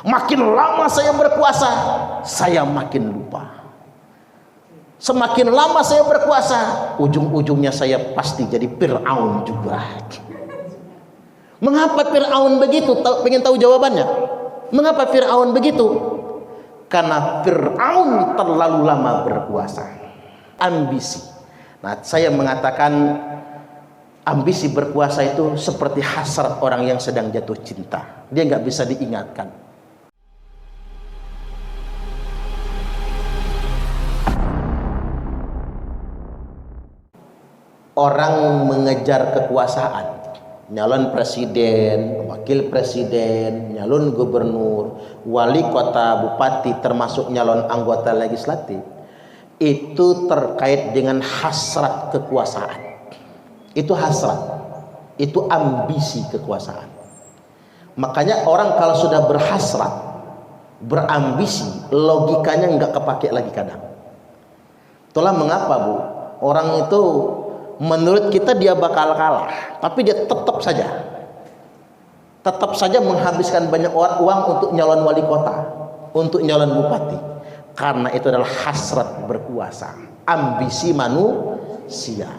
Makin lama saya berkuasa, saya makin lupa. Semakin lama saya berkuasa, ujung-ujungnya saya pasti jadi Fir'aun juga. Mengapa Fir'aun begitu? Pengen tahu jawabannya? Mengapa Fir'aun begitu? Karena Fir'aun terlalu lama berkuasa. Ambisi. Nah, saya mengatakan ambisi berkuasa itu seperti hasrat orang yang sedang jatuh cinta. Dia nggak bisa diingatkan. Orang mengejar kekuasaan, nyalon presiden, wakil presiden, nyalon gubernur, wali kota, bupati, termasuk nyalon anggota legislatif, itu terkait dengan hasrat kekuasaan. Itu hasrat, itu ambisi kekuasaan. Makanya orang kalau sudah berhasrat, berambisi, logikanya nggak kepake lagi kadang. Itulah mengapa, Bu, orang itu menurut kita dia bakal kalah, tapi dia tetap saja menghabiskan banyak uang untuk nyalon wali kota, untuk nyalon bupati, karena itu adalah hasrat berkuasa, ambisi manusia.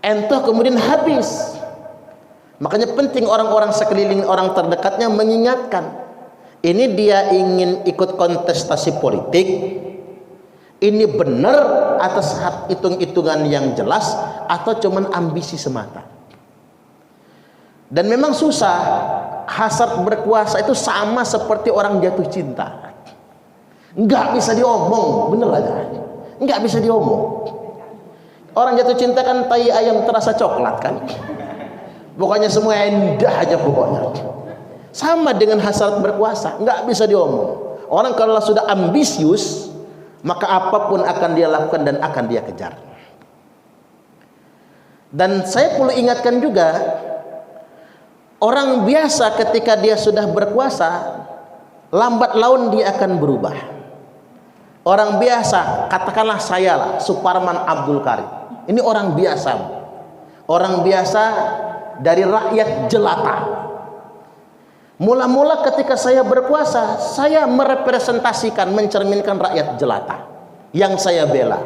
Entah kemudian habis. Makanya penting orang-orang sekeliling, orang terdekatnya mengingatkan, ini dia ingin ikut kontestasi politik, ini benar atas hitung-hitungan yang jelas atau cuman ambisi semata. Dan memang susah. Hasrat berkuasa itu sama seperti orang jatuh cinta, nggak bisa diomong, bener aja, nggak bisa diomong. Orang jatuh cinta kan tai ayam terasa coklat kan, pokoknya semua indah aja pokoknya. Sama dengan hasrat berkuasa, nggak bisa diomong. Orang kalau sudah ambisius, maka apapun akan dia lakukan dan akan dia kejar. Dan saya perlu ingatkan juga, orang biasa ketika dia sudah berkuasa, lambat laun dia akan berubah. Orang biasa, katakanlah saya lah, Suparman Abdul Karim, ini orang biasa, orang biasa dari rakyat jelata. Mula-mula ketika saya berkuasa, saya merepresentasikan, mencerminkan rakyat jelata yang saya bela.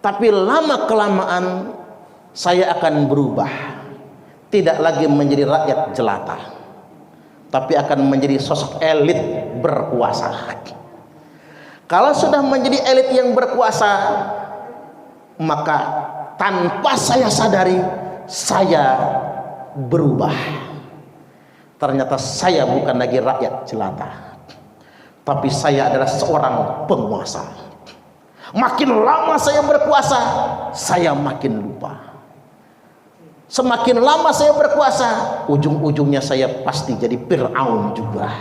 Tapi lama-kelamaan saya akan berubah. Tidak lagi menjadi rakyat jelata, tapi akan menjadi sosok elit berkuasa. Kalau sudah menjadi elit yang berkuasa, maka tanpa saya sadari, saya berubah. Ternyata saya bukan lagi rakyat jelata, tapi saya adalah seorang penguasa. Makin lama saya berkuasa, saya makin lupa. Semakin lama saya berkuasa, ujung-ujungnya saya pasti jadi Fir'aun juga.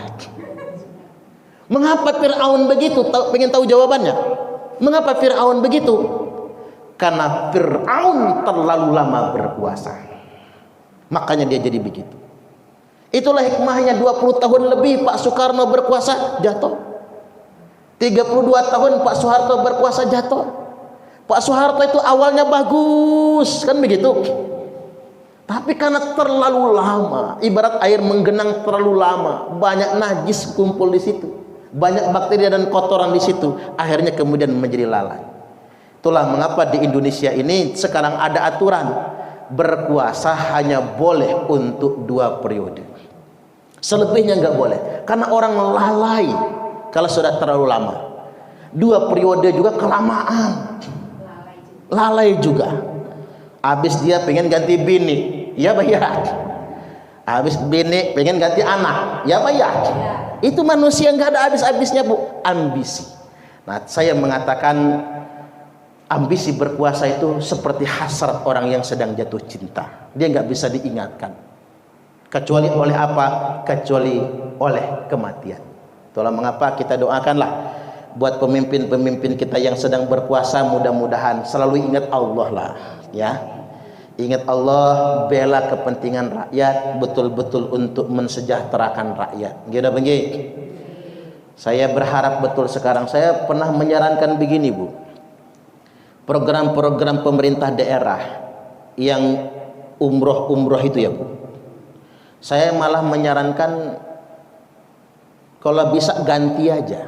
Mengapa Fir'aun begitu? Pengen tahu jawabannya? Mengapa Fir'aun begitu? Karena Fir'aun terlalu lama berkuasa, makanya dia jadi begitu. Itulah hikmahnya 20 tahun lebih Pak Soekarno berkuasa, jatuh. 32 tahun Pak Soeharto berkuasa, jatuh. Pak Soeharto itu awalnya bagus, kan begitu. Tapi karena terlalu lama, ibarat air menggenang terlalu lama, banyak najis kumpul di situ, banyak bakteri dan kotoran di situ, akhirnya kemudian menjadi lalai. Itulah mengapa di Indonesia ini sekarang ada aturan berkuasa hanya boleh untuk 2 periode. Selebihnya nggak boleh, karena orang lalai kalau sudah terlalu lama. 2 periode juga kelamaan, lalai juga. Habis dia pengen ganti bini, ya bayar. Habis bini pengen ganti anak, ya bayar. Itu manusia nggak ada habis-habisnya, Bu. Ambisi. Nah, saya mengatakan ambisi berkuasa itu seperti hasrat orang yang sedang jatuh cinta. Dia nggak bisa diingatkan. Kecuali oleh apa? Kecuali oleh kematian. Itulah mengapa kita doakanlah buat pemimpin-pemimpin kita yang sedang berkuasa, mudah-mudahan selalu ingat Allah lah, ya. Ingat Allah, bela kepentingan rakyat, betul-betul untuk mensejahterakan rakyat. Gitu begini. Saya berharap betul sekarang. Saya pernah menyarankan begini, Bu. Program-program pemerintah daerah yang umroh itu ya, Bu. Saya malah menyarankan kalau bisa ganti aja,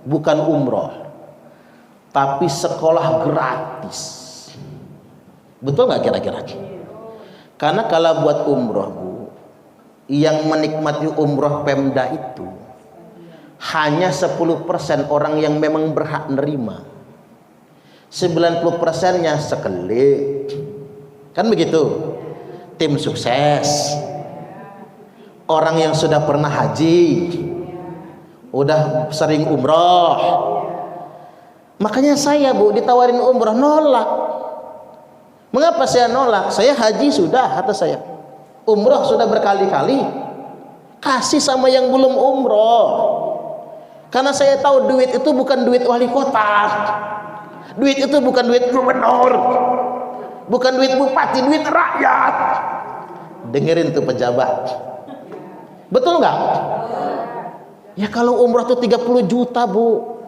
bukan umroh tapi sekolah gratis. Betul nggak kira-kira? Karena kalau buat umroh Bu, yang menikmati umroh Pemda itu hanya 10% orang yang memang berhak nerima. 90%-nya sekelip. Kan begitu? Tim sukses. Orang yang sudah pernah haji, udah sering umroh. Makanya saya Bu ditawarin umroh nolak. Mengapa saya nolak? Saya haji sudah, kata saya. Umroh sudah berkali-kali. Kasih sama yang belum umroh. Karena saya tahu duit itu bukan duit wali kota. Duit itu bukan duit gubernur. Bukan duit bupati, duit rakyat. Dengerin tuh pejabat. Betul nggak? Ya kalau umroh tuh 30 juta Bu.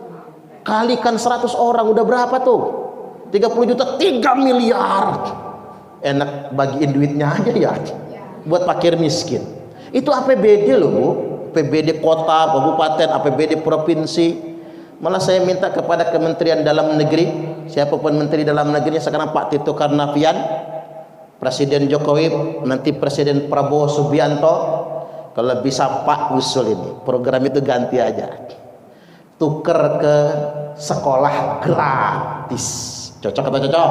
Kalikan 100 orang udah berapa tuh? 30 juta 3 miliar. Enak bagiin duitnya aja ya. Buat fakir miskin. Itu APBD loh Bu. APBD kota, kabupaten, APBD provinsi. Malah saya minta kepada Kementerian Dalam Negeri, siapapun Menteri Dalam Negerinya sekarang Pak Tito Karnavian, Presiden Jokowi, nanti Presiden Prabowo Subianto, kalau bisa Pak usul ini, program itu ganti aja. Tuker ke sekolah gratis. Cocok atau cocok?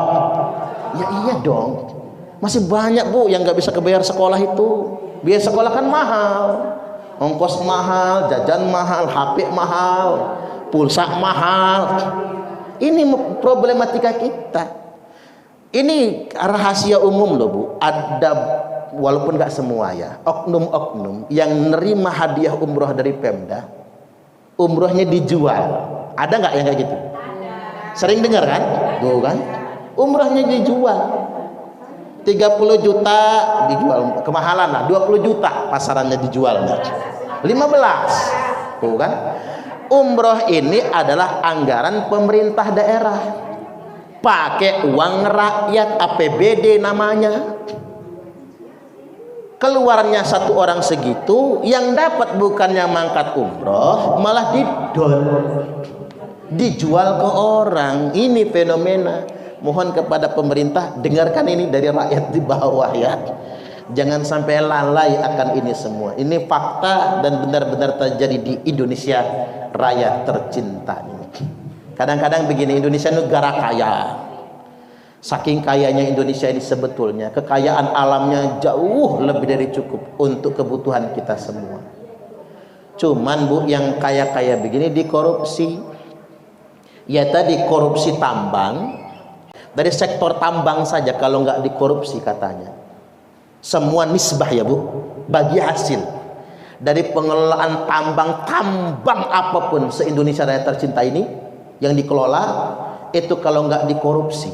Ya iya dong. Masih banyak Bu yang nggak bisa kebayar sekolah itu. Biaya sekolah kan mahal. Ongkos mahal, jajan mahal, HP mahal, pulsa mahal. Ini problematika kita. Ini rahasia umum loh Bu. Ada, walaupun nggak semua ya, oknum-oknum yang nerima hadiah umroh dari Pemda, umrohnya dijual. Ada nggak yang kayak gitu? Sering dengar kan? Bukan? Umrohnya dijual. 30 juta dijual, kemahalan lah. 20 juta pasarannya dijual. 15. Bukan? Umroh ini adalah anggaran pemerintah daerah. Pakai uang rakyat, APBD namanya. Keluarnya satu orang segitu, yang dapat bukannya mangkat umroh, malah dijual ke orang. Ini fenomena. Mohon kepada pemerintah, dengarkan ini dari rakyat di bawah ya. Jangan sampai lalai akan ini semua. Ini fakta dan benar-benar terjadi di Indonesia raya tercinta ini. Kadang-kadang begini, Indonesia negara kaya. Saking kayanya Indonesia ini sebetulnya, kekayaan alamnya jauh lebih dari cukup untuk kebutuhan kita semua. Cuman Bu, yang kaya-kaya begini dikorupsi. Ya tadi korupsi tambang. Dari sektor tambang saja kalau nggak dikorupsi katanya, semua nisbah ya Bu, bagi hasil dari pengelolaan tambang apapun se-Indonesia raya tercinta ini yang dikelola, itu kalau nggak dikorupsi,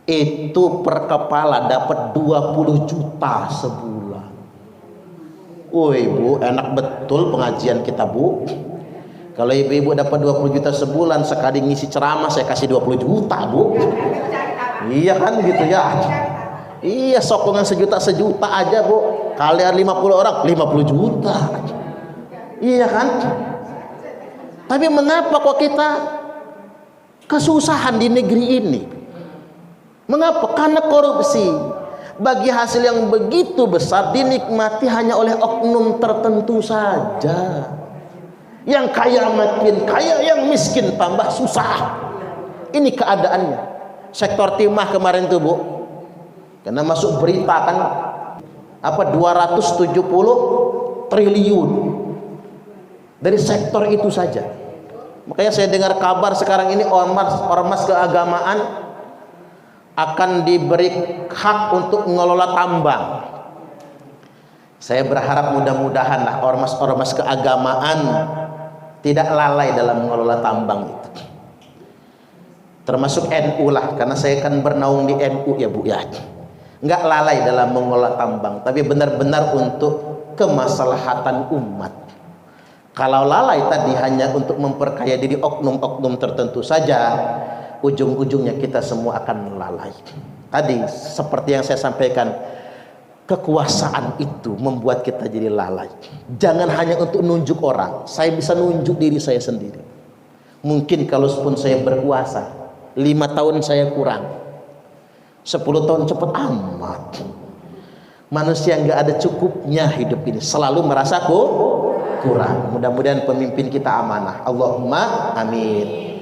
itu per kepala dapat 20 juta sebulan. Woi Bu, enak betul pengajian kita Bu. Kalau ibu-ibu dapat 20 juta sebulan, sekali ngisi ceramah saya kasih 20 juta Bu. Iya kan gitu ya. Iya, sokongan sejuta aja Bu. Kalian 50 orang 50 juta. Iya kan? Tapi mengapa kok kita kesusahan di negeri ini? Mengapa? Karena korupsi. Bagi hasil yang begitu besar dinikmati hanya oleh oknum tertentu saja. Yang kaya makin kaya, yang miskin tambah susah. Ini keadaannya. Sektor timah kemarin tuh Bu, karena masuk berita kan, apa 270 triliun dari sektor itu saja. Makanya saya dengar kabar sekarang ini ormas keagamaan akan diberi hak untuk mengelola tambang. Saya berharap mudah-mudahan lah ormas-ormas keagamaan tidak lalai dalam mengelola tambang itu, termasuk NU lah, karena saya kan bernaung di NU ya Bu ya. Nggak lalai dalam mengelola tambang, tapi benar-benar untuk kemaslahatan umat. Kalau lalai tadi hanya untuk memperkaya diri oknum-oknum tertentu saja, ujung-ujungnya kita semua akan lalai. Tadi seperti yang saya sampaikan, Kekuasaan itu membuat kita jadi lalai. Jangan hanya untuk nunjuk orang. Saya bisa nunjuk diri saya sendiri. Mungkin kalau pun saya berkuasa 5 tahun saya kurang, 10 tahun cepat amat. Manusia nggak ada cukupnya hidup ini, selalu merasa kurang. Mudah-mudahan pemimpin kita amanah. Allahumma amin.